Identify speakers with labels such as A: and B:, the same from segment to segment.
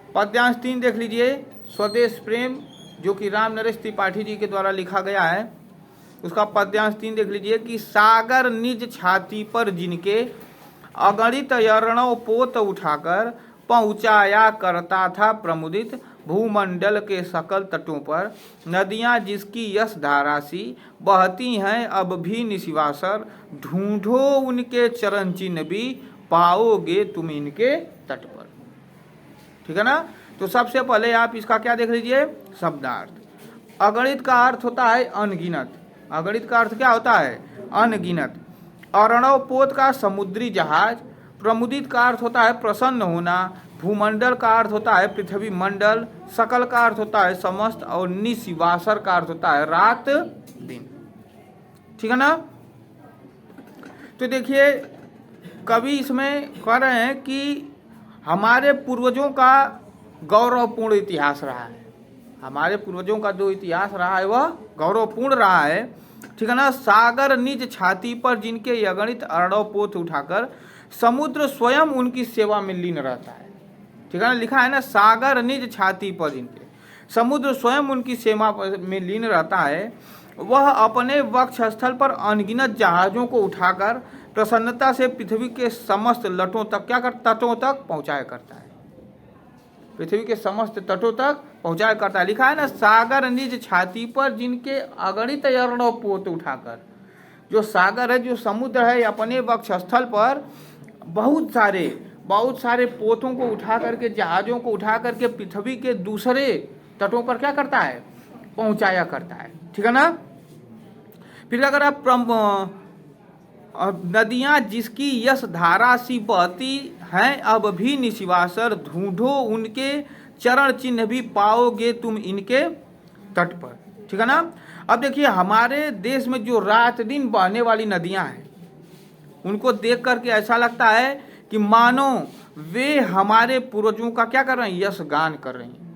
A: पद्यांश 3 देख लीजिए, स्वदेश प्रेम, जो कि राम नरेश त्रिपाठी जी के द्वारा लिखा गया है। उसका पद्यांश 3 देख लीजिए कि सागर निज छाती पर जिनके अगणित अर्णव पोत उठाकर पहुंचाया करता था प्रमुदित भूमंडल के सकल तटों पर। नदियां जिसकी यश धारा सी बहती हैं अब भी निशिवासर, ढूंढो उनके चरण चिन्ह भी पाओगे तुम इनके तट पर। ठीक है ना। तो सबसे पहले आप इसका क्या देख लीजिए, शब्दार्थ। अगणित का अर्थ होता है अनगिनत। अगणित का अर्थ क्या होता है, अनगिनत। अर्णव पोत का समुद्री जहाज। प्रमुदित का अर्थ होता है प्रसन्न होना। भूमंडल का अर्थ होता है पृथ्वी मंडल। सकल का अर्थ होता है समस्त। और निशिवासर का अर्थ होता है रात दिन। ठीक है ना। तो देखिए कवि इसमें कह रहे हैं कि हमारे पूर्वजों का गौरवपूर्ण इतिहास रहा है। हमारे पूर्वजों का जो इतिहास रहा है वह गौरवपूर्ण रहा है। ठीक है ना। सागर निज छाती पर जिनके अगणित अर्णव पोत उठाकर समुद्र स्वयं उनकी सेवा में लीन रहता है। ठीक है ना। लिखा है ना, सागर निज छाती पर जिनके, समुद्र स्वयं उनकी सेवा में लीन रहता है। वह अपने वक्ष स्थल पर अनगिनत जहाजों को उठाकर प्रसन्नता से पृथ्वी के समस्त लटों तक क्या कर तटों तक पहुंचाया करता है। पृथ्वी के समस्त तटों तक पहुंचाया करता है। लिखा है ना, सागर निज छाती पर जिनके अगणित अर्णव पोत उठाकर। जो सागर है, जो समुद्र है, अपने वक्ष स्थल पर बहुत सारे पोतों को उठा करके, जहाजों को उठा करके पृथ्वी के दूसरे तटों पर क्या करता है, पहुंचाया करता है। ठीक है ना। फिर अगर आप नदियां जिसकी यश धारा सी बहती हैं अब भी निशिवासर, ढूंढो उनके चरण चिन्ह भी पाओगे तुम इनके तट पर। ठीक है ना। अब देखिए हमारे देश में जो रात दिन बहने वाली नदियां हैं, उनको देख करके ऐसा लगता है कि मानो वे हमारे पूर्वजों का क्या कर रहे हैं, यश गान कर रही हैं।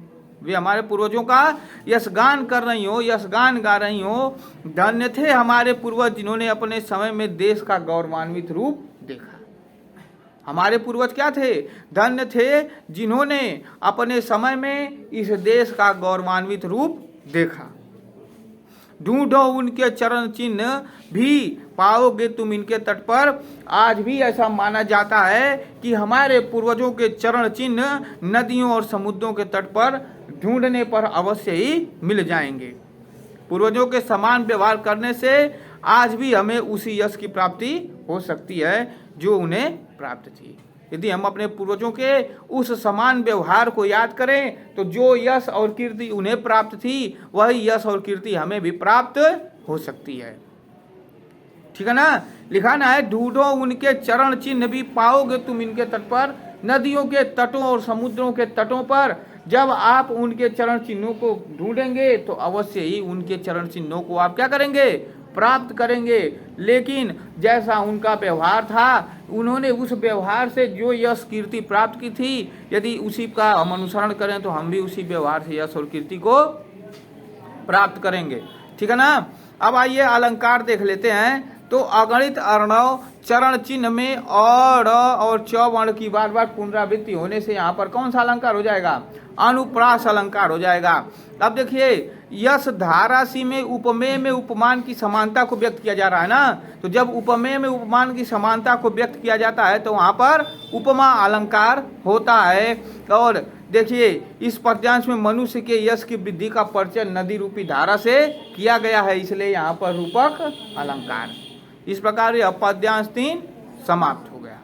A: वे हमारे पूर्वजों का यश गान कर रही हो, यश गान गा रही हो। धन्य थे हमारे पूर्वज जिन्होंने अपने समय में देश का गौरवान्वित रूप देखा। हमारे पूर्वज क्या थे, धन्य थे जिन्होंने अपने समय में इस देश का गौरवान्वित रूप देखा। ढूंढो उनके चरण चिन्ह भी पाओगे तुम इनके तट पर। आज भी ऐसा माना जाता है कि हमारे पूर्वजों के चरण चिन्ह नदियों और समुद्रों के तट पर ढूंढने पर अवश्य ही मिल जाएंगे। पूर्वजों के समान व्यवहार करने से आज भी हमें उसी यश की प्राप्ति हो सकती है जो उन्हें प्राप्त थी। यदि हम अपने पूर्वजों के उस समान व्यवहार को याद करें तो जो यश और कीर्ति उन्हें प्राप्त थी वही यश और कीर्ति हमें भी प्राप्त हो सकती है। ठीक है ना। लिखाना है, ढूंढो उनके चरण चिन्ह भी पाओगे तुम इनके तट पर। नदियों के तटों और समुद्रों के तटों पर जब आप उनके चरण चिन्हों को ढूंढेंगे तो अवश्य ही उनके चरण चिन्हों को आप क्या करेंगे, प्राप्त करेंगे। लेकिन जैसा उनका व्यवहार था, उन्होंने उस व्यवहार से जो यश कीर्ति प्राप्त की थी, यदि उसी का हम अनुसरण करें तो हम भी उसी व्यवहार से यश और कीर्ति को प्राप्त करेंगे। ठीक है ना। अब आइए अलंकार देख लेते हैं। तो अगणित अर्णव चरण चिन्ह में और च वर्ण की बार बार पुनरावृत्ति होने से यहाँ पर कौन सा अलंकार हो जाएगा, अनुप्रास अलंकार हो जाएगा। अब देखिए यश धारासी में उपमेय में उपमान की समानता को व्यक्त किया जा रहा है ना। तो जब उपमेय में उपमान की समानता को व्यक्त किया जाता है तो वहां पर उपमा अलंकार होता है। और देखिए इस पद्यांश में मनुष्य के यश की वृद्धि का परिचय नदी रूपी धारा से किया गया है, इसलिए यहाँ पर रूपक अलंकार। इस प्रकार यह पद्यांश 3 समाप्त हो गया।